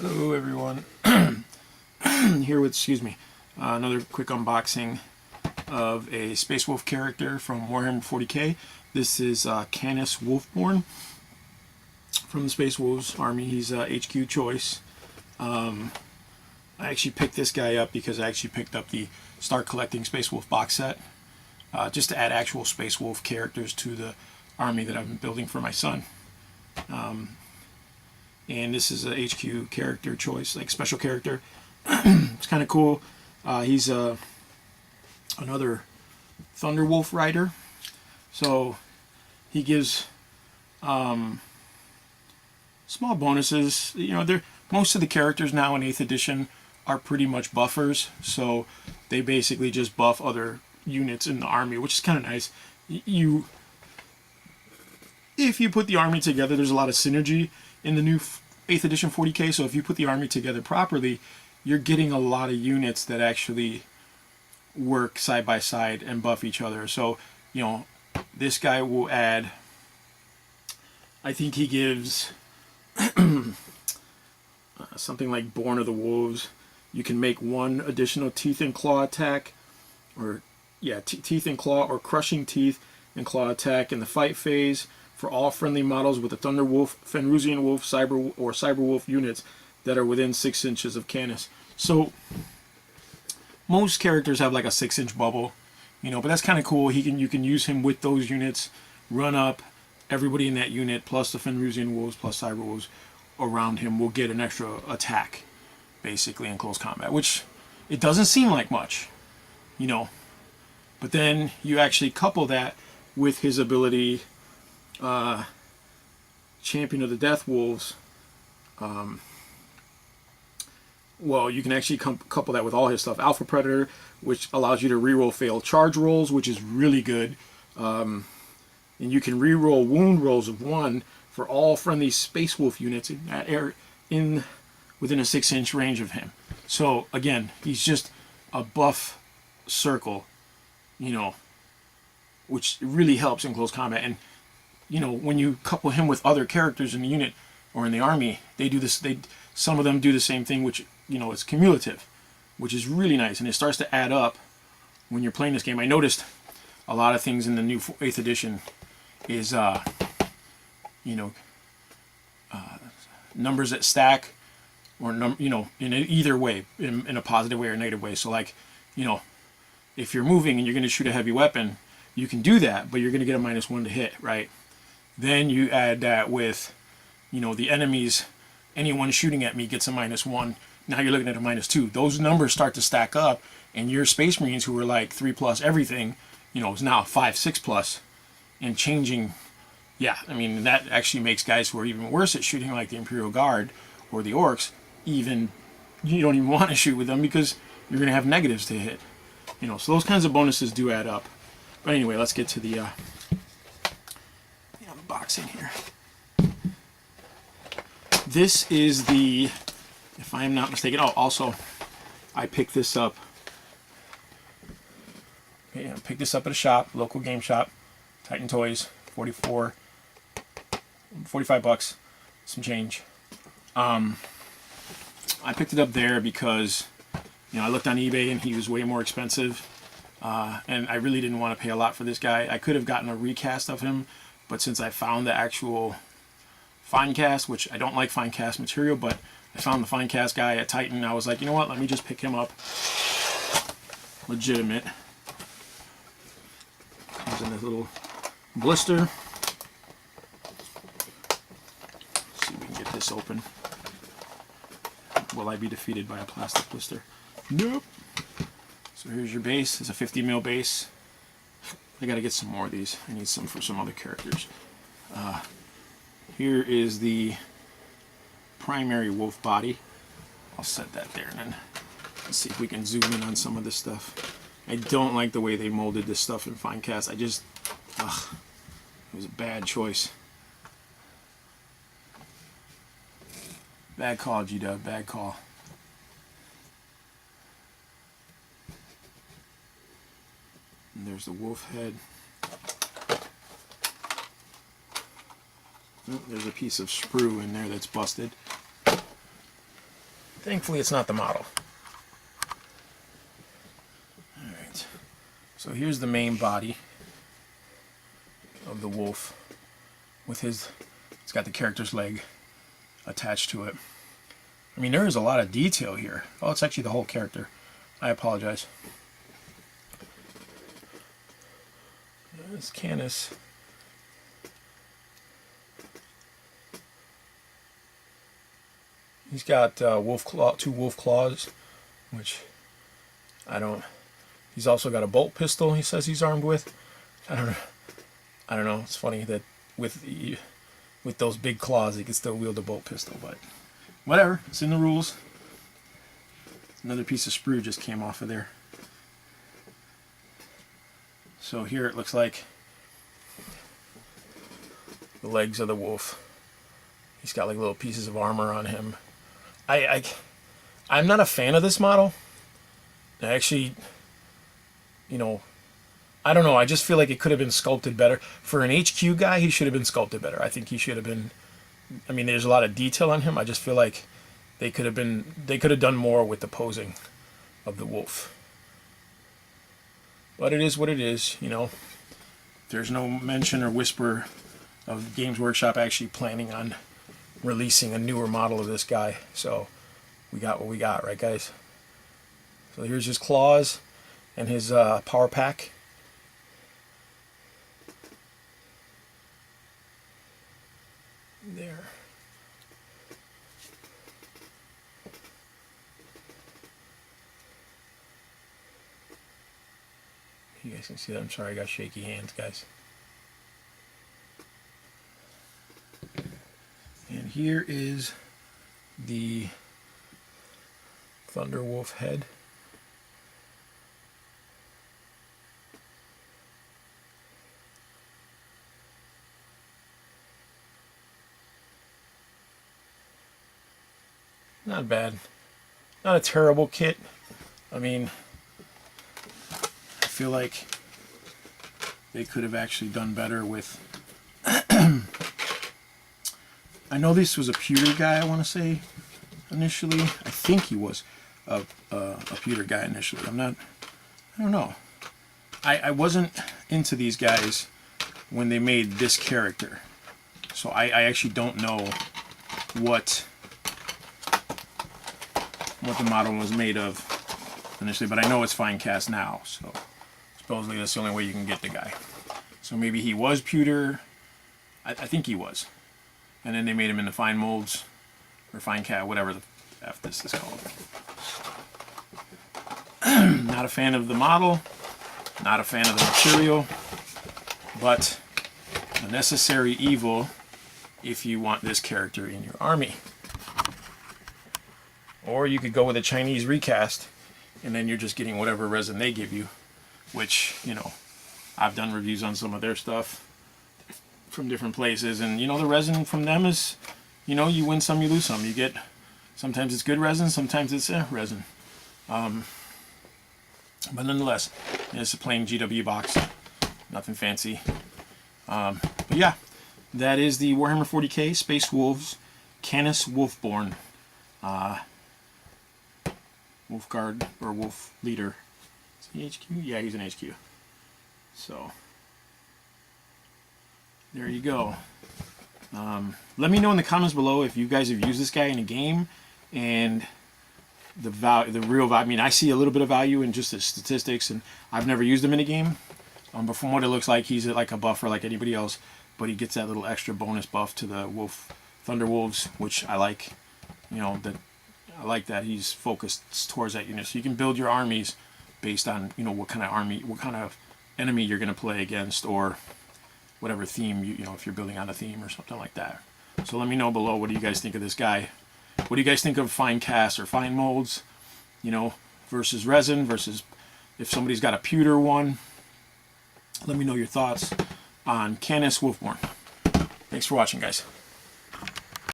Hello everyone. Here with, another quick unboxing of a Space Wolf character from Warhammer 40k. This is Canis Wolfborn from the Space Wolves army. He's HQ choice. I actually picked this guy up because I actually picked up the Start Collecting Space Wolf box set just to add actual Space Wolf characters to the army that I've been building for my son. And this is a HQ character choice, like special character. It's kind of cool. He's another Thunderwolf rider, so he gives small bonuses. You know, most of the characters now in 8th edition are pretty much buffers, so they basically just buff other units in the army, which is kind of nice. If you put the army together, there's a lot of synergy in the new 8th edition 40k, so if you put the army together properly, you're getting a lot of units that actually work side by side and buff each other. So, you know, this guy will add, I think he gives something like Born of the Wolves. You can make one additional teeth and claw attack, or yeah, teeth and claw, or crushing teeth and claw attack in the fight phase for all friendly models with the Thunderwolf, Fenrisian Wolf, Cyberwolf units that are within 6 inches of Canis. So most characters have like a 6-inch bubble, you know, but that's kind of cool. You can use him with those units, run up, everybody in that unit plus the Fenrisian Wolves plus Cyberwolves around him will get an extra attack, basically, in close combat, which it doesn't seem like much, you know, but then you actually couple that with his ability, Champion of the Death Wolves. Well, you can actually couple that with all his stuff. Alpha Predator, which allows you to reroll failed charge rolls, which is really good. And you can reroll wound rolls of 1 for all friendly Space Wolf units in that area, within a 6-inch range of him. So again, he's just a buff circle, you know, which really helps in close combat. And you know, when you couple him with other characters in the unit or in the army, they do this. Some of them do the same thing, which, you know, it's cumulative, which is really nice, and it starts to add up when you're playing this game. I noticed a lot of things in the new 8th edition is, you know, numbers that stack, or you know, in either way, in a positive way or negative way. So, like, you know, if you're moving and you're going to shoot a heavy weapon, you can do that, but you're going to get a -1 to hit, right? Then you add that with, you know, the enemies, anyone shooting at me gets a -1. Now you're looking at a -2. Those numbers start to stack up, and your Space Marines, who were like 3+ everything, you know, is now 5, 6+, and changing. Yeah, I mean, that actually makes guys who are even worse at shooting, like the Imperial Guard or the Orcs, even, you don't even want to shoot with them because you're going to have negatives to hit. You know, so those kinds of bonuses do add up. But anyway, let's get to the unboxing here. This is the, if I am not mistaken, oh, also, I picked this up. Okay, I picked this up at a shop, local game shop, Titan Toys, 45 bucks, some change. I picked it up there because, you know, I looked on eBay and he was way more expensive. And I really didn't want to pay a lot for this guy. I could have gotten a recast of him, but since I found the actual Finecast, which I don't like Finecast material, but I found the Finecast guy at Titan, I was like, you know what, let me just pick him up. Legitimate. Comes in this little blister. Let's see if we can get this open. Will I be defeated by a plastic blister? Nope. So here's your base. It's a 50 mil base. I gotta get some more of these. I need some for some other characters. Here is the primary wolf body. I'll set that there, and then let's see if we can zoom in on some of this stuff. I don't like the way they molded this stuff in Finecast. It was a bad choice. Bad call, G-Dub, bad call. And there's the wolf head. There's a piece of sprue in there that's busted. Thankfully, it's not the model. All right. So here's the main body of the wolf with his, it's got the character's leg attached to it. I mean, there is a lot of detail here. Oh, it's actually the whole character. I apologize. There's Canis. He's got two wolf claws, which I don't. He's also got a bolt pistol. He says he's armed with. I don't know. It's funny that with those big claws, he can still wield a bolt pistol, but whatever. It's in the rules. Another piece of sprue just came off of there. So here it looks like the legs of the wolf. He's got like little pieces of armor on him. I'm not a fan of this model. I actually, you know, I don't know. I just feel like it could have been sculpted better. For an HQ guy, he should have been sculpted better. I think he should have been. I mean, there's a lot of detail on him. I just feel like they could have done more with the posing of the wolf. But it is what it is, you know. There's no mention or whisper of Games Workshop actually planning on releasing a newer model of this guy. So we got what we got, right, guys? So here's his claws and his power pack. There. You guys can see that. I'm sorry, I got shaky hands, guys. And here is the Thunderwolf head. Not bad. Not a terrible kit. I mean, I feel like they could have actually done better with... I know this was a pewter guy, I want to say, initially. I think he was a pewter guy initially. I don't know. I wasn't into these guys when they made this character. So I actually don't know what the model was made of initially, but I know it's Finecast now, so supposedly that's the only way you can get the guy. So maybe he was pewter. I think he was. And then they made him into fine molds, or Finecast, whatever the F this is called. Not a fan of the model, not a fan of the material, but a necessary evil if you want this character in your army. Or you could go with a Chinese recast, and then you're just getting whatever resin they give you, which, you know, I've done reviews on some of their stuff from different places, and, you know, the resin from them is, you know, you win some, you lose some. You get, sometimes it's good resin, sometimes it's resin. But nonetheless, it's a plain GW box, nothing fancy. But yeah, that is the Warhammer 40k Space Wolves Canis Wolfborn. Wolf Guard, or Wolf Leader. Is he HQ? Yeah, he's an HQ. So, there you go. Let me know in the comments below if you guys have used this guy in a game, and the real value. I mean, I see a little bit of value in just the statistics, and I've never used him in a game. But from what it looks like, he's like a buffer like anybody else, but he gets that little extra bonus buff to the Thunderwolves, which I like. You know, I like that he's focused towards that unit, so you can build your armies based on, you know, what kind of enemy you're going to play against, or whatever theme you know, if you're building on a theme or something like that. So let me know below, what do you guys think of this guy? What do you guys think of fine casts or fine molds, you know, versus resin, versus if somebody's got a pewter one? Let me know your thoughts on Canis Wolfborn. Thanks for watching, guys.